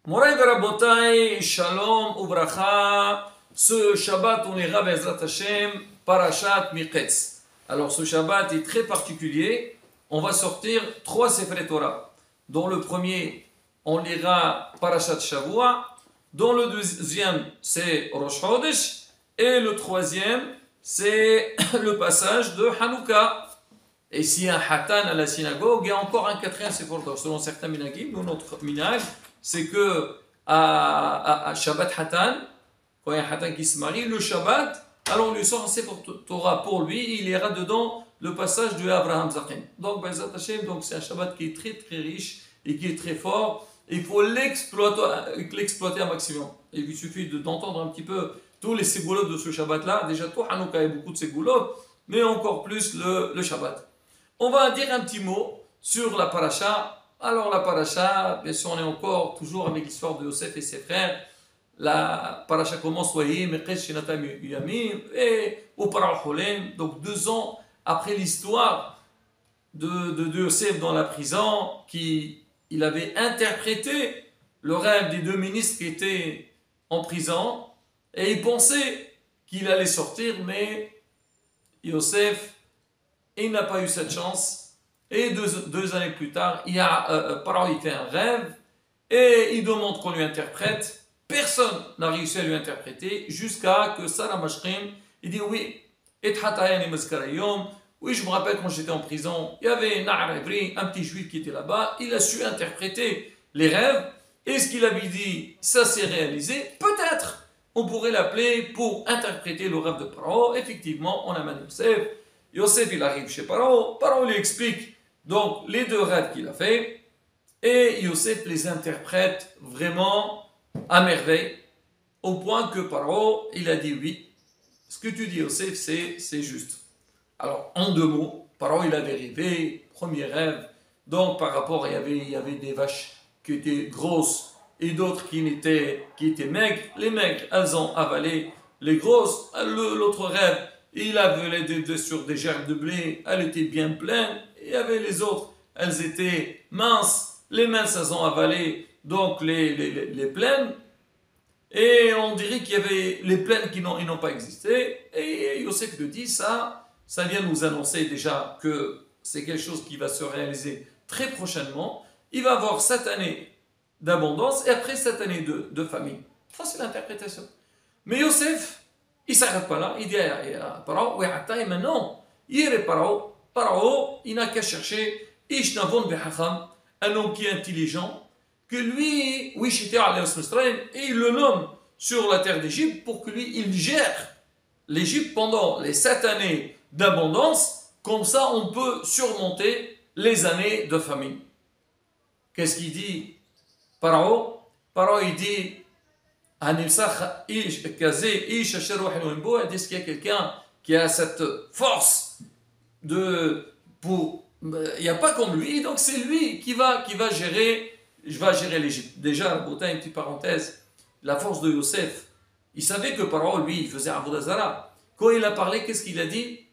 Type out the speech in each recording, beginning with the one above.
Moray Verabotai, Shalom Ubracha. Ce Shabbat, on ira Bezrat Hashem, Parashat Miketz. Alors ce Shabbat est très particulier. On va sortir 3 Sefer Torah. Dans le premier, on lira Parashat Shavua. Dans le deuxième, c'est Rosh Chodesh. Et le troisième, c'est le passage de Hanouka. Et s'il y a un Hatan à la synagogue, il y a encore un quatrième Sefer Torah. Selon certains minagim, ou notre minag, c'est que à Shabbat Hatan, quand il y a un Hatan qui se marie, le Shabbat, alors on lui sort un Sefer Torah pour lui, il ira dedans le passage de Abraham Zachem. Donc, Bezat Hashem, donc c'est un Shabbat qui est très très riche et qui est très fort. Il faut l'exploiter un maximum. Et il suffit d'entendre un petit peu tous les ségoulottes de ce Shabbat-là. Déjà, tout Hanouka, il y a beaucoup de ségoulottes, mais encore plus le Shabbat. On va dire un petit mot sur la paracha. Alors la paracha, bien sûr, on est encore toujours avec l'histoire de Yosef et ses frères. La paracha commence, voyez, et au Paracholem, donc 2 ans après l'histoire de Yosef dans la prison, il avait interprété le rêve des 2 ministres qui étaient en prison, et il pensait qu'il allait sortir, mais Yosef, il n'a pas eu cette chance. Et 2 années plus tard, il fait un rêve et il demande qu'on lui interprète. Personne n'a réussi à lui interpréter jusqu'à que Sarah Mashrim, il dit oui, oui, je me rappelle quand j'étais en prison, il y avait Na'ar Ivri, un petit juif qui était là-bas, il a su interpréter les rêves et ce qu'il avait dit, ça s'est réalisé. Peut-être on pourrait l'appeler pour interpréter le rêve de Paro. Effectivement, on amène Yosef. Yosef, il arrive chez Paro. Paro lui explique donc les 2 rêves qu'il a fait. Et Yosef les interprète vraiment à merveille. Au point que Paro, il a dit oui. Ce que tu dis, Yosef, c'est juste. Alors, en 2 mots, Paro, il avait rêvé, premier rêve. Donc, par rapport, il y avait des vaches qui étaient grosses et d'autres qui étaient maigres. Les maigres, elles ont avalé les grosses. L'autre rêve, il avait sur des gerbes de blé, elles étaient bien pleines. Et il y avait les autres, elles étaient minces. Les minces, elles ont avalé donc les pleines. Et on dirait qu'il y avait les pleines qui n'ont pas existé. Et Yosef le dit, ça vient nous annoncer déjà que c'est quelque chose qui va se réaliser très prochainement. Il va avoir 7 années d'abondance et après 7 années de famine. Ça, c'est l'interprétation. Mais Yosef, il ne s'arrête pas là. Il dit à Paro, oui, attends, maintenant, il est Paro. Paro, il n'a qu'à chercher Ishnavon Behacham, un homme qui est intelligent, que lui, et il le nomme sur la terre d'Égypte pour que lui, il gère l'Égypte pendant les 7 années d'abondance. Comme ça, on peut surmonter les années de famine. Qu'est-ce qu'il dit Paro, il dit est-ce qu'il y a quelqu'un qui a cette force il n'y a pas comme lui, donc c'est lui qui va gérer l'Égypte. Déjà, pour une petite parenthèse, la force de Yosef, il savait que Paro, lui, il faisait Avodah Zara. Quand il a parlé, qu'est-ce qu'il a dit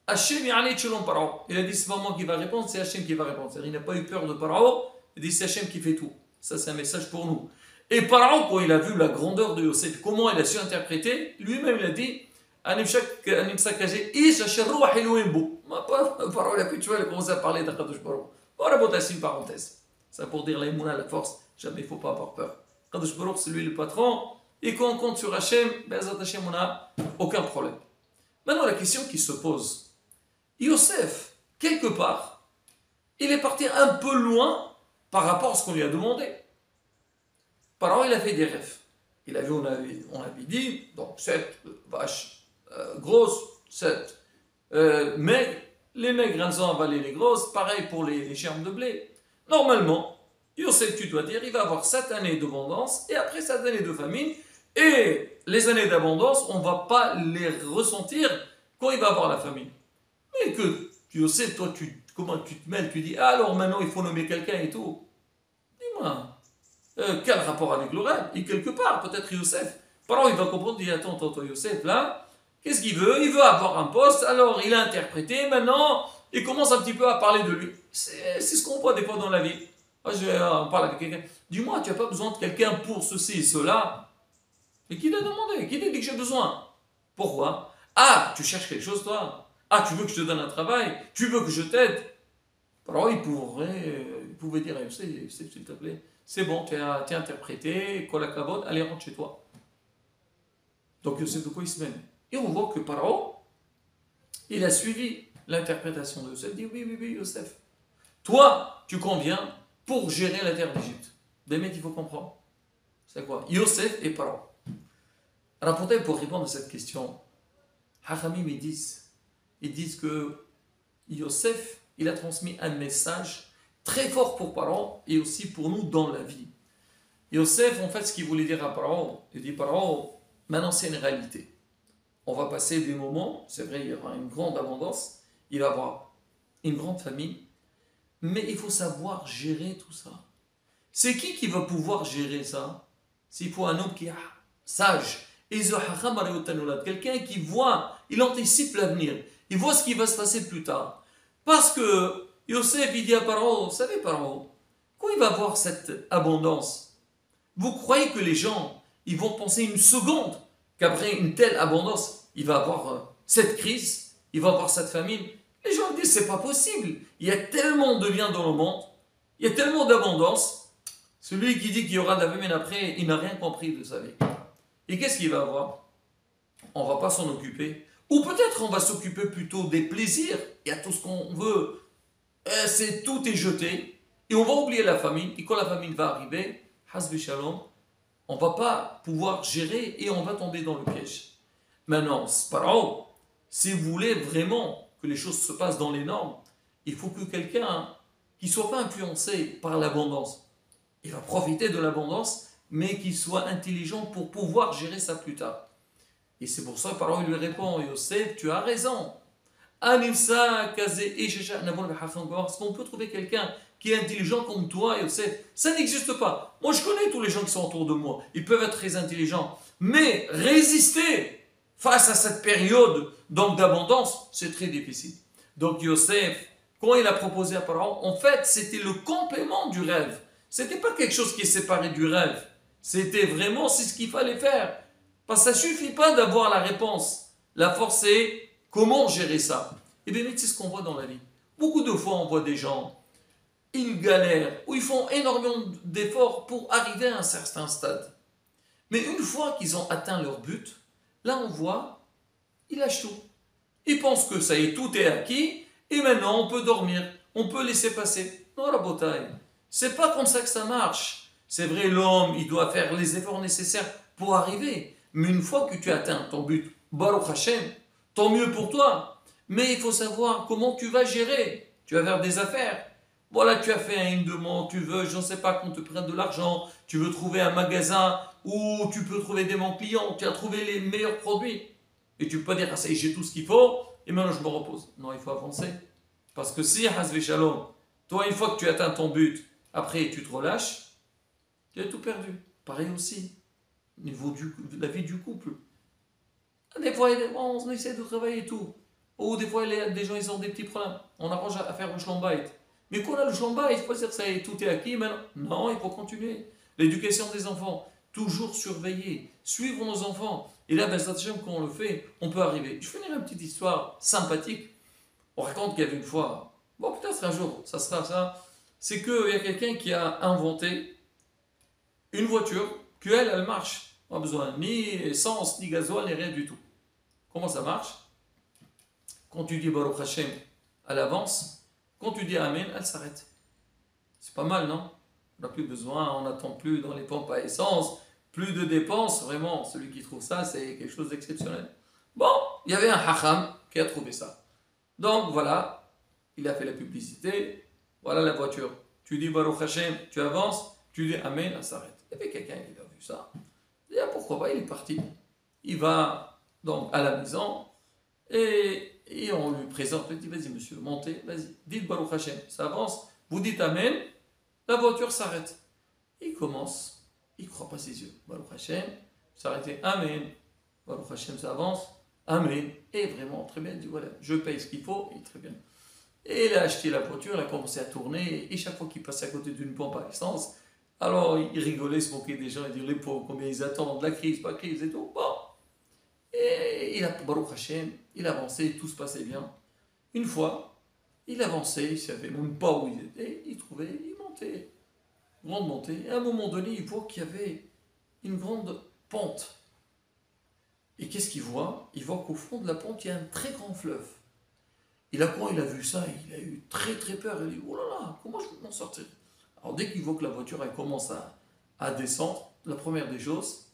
Hachem ya'anit shalom Paro. Il a dit, c'est pas moi qui va répondre, c'est Hachem qui va répondre. Il n'a pas eu peur de Paro, il dit, c'est Hachem qui fait tout. Ça, c'est un message pour nous. Et Paro, quand il a vu la grandeur de Yosef, comment il a su interpréter, lui-même il a dit Paro, il a pu, tu vois, il a commencé à parler d'Akadosh Baruch. Voilà, c'est une parenthèse. Ça pour dire l'aïmouna, la force, jamais il ne faut pas avoir peur. Akadosh Baruch, c'est lui le patron, et quand on compte sur Hachem, Hachem, on n'a aucun problème. Maintenant, la question qui se pose, Yosef, quelque part, il est parti un peu loin par rapport à ce qu'on lui a demandé. Paro, il a fait des rêves. Il a vu, on avait dit, donc 7 vaches grosses, 7 maigres. Les maigres, elles ont avalé les grosses. Pareil pour les germes de blé. Normalement, Yosef, tu dois dire, il va avoir 7 années d'abondance et après 7 années de famine. Et les années d'abondance, on ne va pas les ressentir quand il va avoir la famine. Mais que Yosef, toi, comment tu te mêles? Tu dis, ah, alors maintenant, il faut nommer quelqu'un et tout. Dis-moi. Quel rapport avec le rêve? Et quelque part, peut-être Yosef. Paro, il va comprendre, il dit, attends, Yosef, là, qu'est-ce qu'il veut? Il veut avoir un poste, alors il a interprété, maintenant, il commence un petit peu à parler de lui. C'est ce qu'on voit des fois dans la vie. On parle avec quelqu'un. Dis-moi, tu n'as pas besoin de quelqu'un pour ceci et cela. Et qui t'a demandé? Qui t'a dit que j'ai besoin? Pourquoi? Ah, tu cherches quelque chose, toi? Ah, tu veux que je te donne un travail? Tu veux que je t'aide? Alors, il pouvait dire, s'il te plaît, c'est bon, tu as interprété, kolakavod, allez, rentre chez toi. Donc, Yosef, de quoi il se mène? Et on voit que Paro, il a suivi l'interprétation de Yosef, il dit, oui, Yosef. Toi, tu conviens pour gérer la terre d'Égypte. Des mecs, il faut comprendre. C'est quoi? Yosef et Paro. Alors, pour répondre à cette question, Hachamim, ils disent que Yosef, il a transmis un message très fort pour Paro et aussi pour nous dans la vie. Yosef, en fait, ce qu'il voulait dire à Paro, il dit Paro, maintenant c'est une réalité. On va passer des moments, c'est vrai, il y aura une grande abondance, il va y avoir une grande famille, mais il faut savoir gérer tout ça. C'est qui va pouvoir gérer ça? S'il faut un homme qui est sage, quelqu'un qui voit, il anticipe l'avenir, il voit ce qui va se passer plus tard. Parce que Yosef, il dit à Paro, vous savez Paro, quand il va voir cette abondance, vous croyez que les gens, ils vont penser une seconde qu'après une telle abondance, il va avoir cette crise, il va avoir cette famine? Les gens disent, c'est pas possible. Il y a tellement de biens dans le monde, il y a tellement d'abondance. Celui qui dit qu'il y aura de la famine après, il n'a rien compris de sa vie. Et qu'est-ce qu'il va avoir? On ne va pas s'en occuper. Ou peut-être on va s'occuper plutôt des plaisirs. Il y a tout ce qu'on veut. Tout est jeté. Et on va oublier la famine. Et quand la famine va arriver, hasbi shalom, on ne va pas pouvoir gérer et on va tomber dans le piège. Maintenant, Paro, si vous voulez vraiment que les choses se passent dans les normes, il faut que quelqu'un qui ne soit pas influencé par l'abondance, il va profiter de l'abondance, mais qu'il soit intelligent pour pouvoir gérer ça plus tard. Et c'est pour ça que Paro lui répond, Yosef, tu as raison. Est-ce qu'on peut trouver quelqu'un qui est intelligent comme toi, Yosef? Ça n'existe pas. Moi, je connais tous les gens qui sont autour de moi. Ils peuvent être très intelligents. Mais résister face à cette période d'abondance, c'est très difficile. Donc Yosef, quand il a proposé à Paro, en fait, c'était le complément du rêve. Ce n'était pas quelque chose qui est séparé du rêve. C'était vraiment, c'est ce qu'il fallait faire. Parce que ça ne suffit pas d'avoir la réponse. La force, c'est comment gérer ça. Et bien, c'est ce qu'on voit dans la vie. Beaucoup de fois, on voit des gens, ils galèrent, ou ils font énormément d'efforts pour arriver à un certain stade. Mais une fois qu'ils ont atteint leur but, là, on voit, ils lâchent tout. Ils pensent que ça y est, tout est acquis, et maintenant, on peut dormir, on peut laisser passer. Non, Rabotai, c'est pas comme ça que ça marche. C'est vrai, l'homme, il doit faire les efforts nécessaires pour arriver. Mais une fois que tu atteins ton but, Baruch Hashem, tant mieux pour toi. Mais il faut savoir comment tu vas gérer. Tu vas faire des affaires. Voilà, tu as fait une demande, tu veux, je ne sais pas, qu'on te prenne de l'argent, tu veux trouver un magasin où tu peux trouver des bons clients, tu as trouvé les meilleurs produits. Et tu peux pas dire, ah ça y est, j'ai tout ce qu'il faut, et maintenant je me repose. Non, il faut avancer. Parce que si, Hazvé Shalom, toi, une fois que tu atteins ton but, après tu te relâches, tu as tout perdu. Pareil aussi, au niveau de la vie du couple. Des fois, on essaie de travailler et tout. Ou des fois, des gens ils ont des petits problèmes. On arrange à faire le shlombait. Mais quand on a le shlombait, il faut pas dire que ça y est, tout est acquis. Maintenant. Non, il faut continuer. L'éducation des enfants, toujours surveiller, suivre nos enfants. Et là, quand on le fait, on peut arriver. Je vais finir une petite histoire sympathique. On raconte qu'il y avait une fois, bon, peut-être un jour, ça sera ça. C'est qu'il y a quelqu'un qui a inventé une voiture elle marche. Pas besoin ni essence, ni gasoil, ni rien du tout. Comment ça marche? Quand tu dis Baruch Hashem, elle avance. Quand tu dis Amen, elle s'arrête. C'est pas mal, non? On n'a plus besoin, on n'attend plus dans les pompes à essence, plus de dépenses. Vraiment, celui qui trouve ça, c'est quelque chose d'exceptionnel. Bon, il y avait un hacham qui a trouvé ça. Donc voilà, il a fait la publicité. Voilà la voiture. Tu dis Baruch Hashem, tu avances. Tu dis Amen, elle s'arrête. Il y avait quelqu'un qui a vu ça. Il dit, pourquoi pas, il est parti. Il va donc à la maison et on lui présente. Il dit, vas-y monsieur, montez, vas-y, dites Baruch Hashem, ça avance. Vous dites Amen, la voiture s'arrête. Il commence, il ne croit pas ses yeux. Baruch Hashem, s'arrêter, Amen. Baruch Hashem, ça avance, Amen. Et vraiment, très bien, il dit, voilà, je paye ce qu'il faut, et très bien. Et il a acheté la voiture, il a commencé à tourner, et chaque fois qu'il passait à côté d'une pompe à essence, alors il rigolait, se moquait des gens, il disait les pauvres, combien ils attendent, la crise, pas crise et tout. Bon. Et il a, Baruch Hashem, il avançait, tout se passait bien. Une fois, il avançait, il ne savait même pas où il était, il trouvait, il montait, grande montée. Et à un moment donné, il voit qu'il y avait une grande pente. Et qu'est-ce qu'il voit? Il voit qu'au fond de la pente, il y a un très grand fleuve. Et là, quand il a vu ça, il a eu très très peur. Il a dit, oh là là, comment je peux m'en sortir? Alors dès qu'il voit que la voiture elle commence à descendre, la première des choses,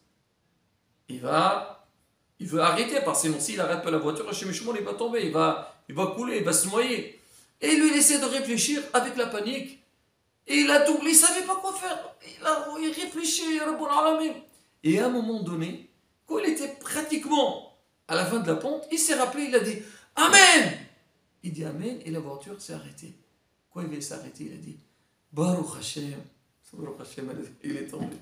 il veut arrêter, parce que sinon s'il n'arrête pas la voiture, chez Mishmon, il va tomber, il va couler, il va se noyer. Et lui, il essaie de réfléchir avec la panique. Et il a doublé, il ne savait pas quoi faire. Il réfléchit, et à un moment donné, quand il était pratiquement à la fin de la pente, il s'est rappelé, il a dit Amen. Il dit Amen et la voiture s'est arrêtée. Quand il s'est arrêté, il a dit Baruch Hashem. Baruch Hashem, il est tombé.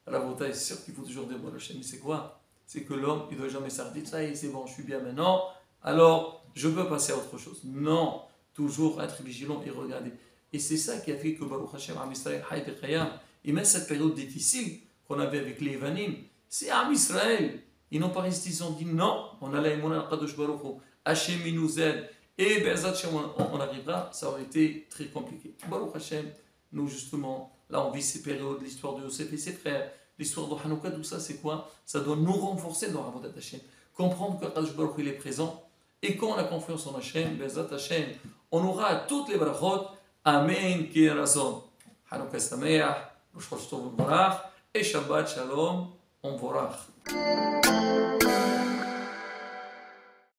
À la bataille, c'est sûr qu'il faut toujours dire Baruch Hashem. Mais c'est quoi? C'est que l'homme, il ne doit jamais s'arrêter. Ça y est, c'est bon, je suis bien maintenant. Alors, je peux passer à autre chose. Non, toujours être vigilant et regarder. Et c'est ça qui a fait que Baruch Hashem, Am Israël, Hayy B'Chayam, et même cette période difficile qu'on avait avec les Evanim, c'est Am Israël. Ils n'ont pas resté, ils ont dit non, on a l'aïmouna al-Qadosh Baruch Hu, Hashem il nous aide, et Be'ezat Hashem on arrivera, ça aurait été très compliqué. Baruch Hashem, nous justement, là on vit ces périodes, l'histoire de Yosef et ses frères, l'histoire de Hanouka, tout ça c'est quoi? Ça doit nous renforcer dans Avodat Hashem, comprendre que Qadosh Baruch Hu il est présent, et quand on a confiance en Hashem, Be'ezat Hashem, on aura toutes les barachot. Amen, qui est raison. Hanouka Sameach, Rosh Chodesh Tov U'Barach, et Shabbat Shalom, on vorach.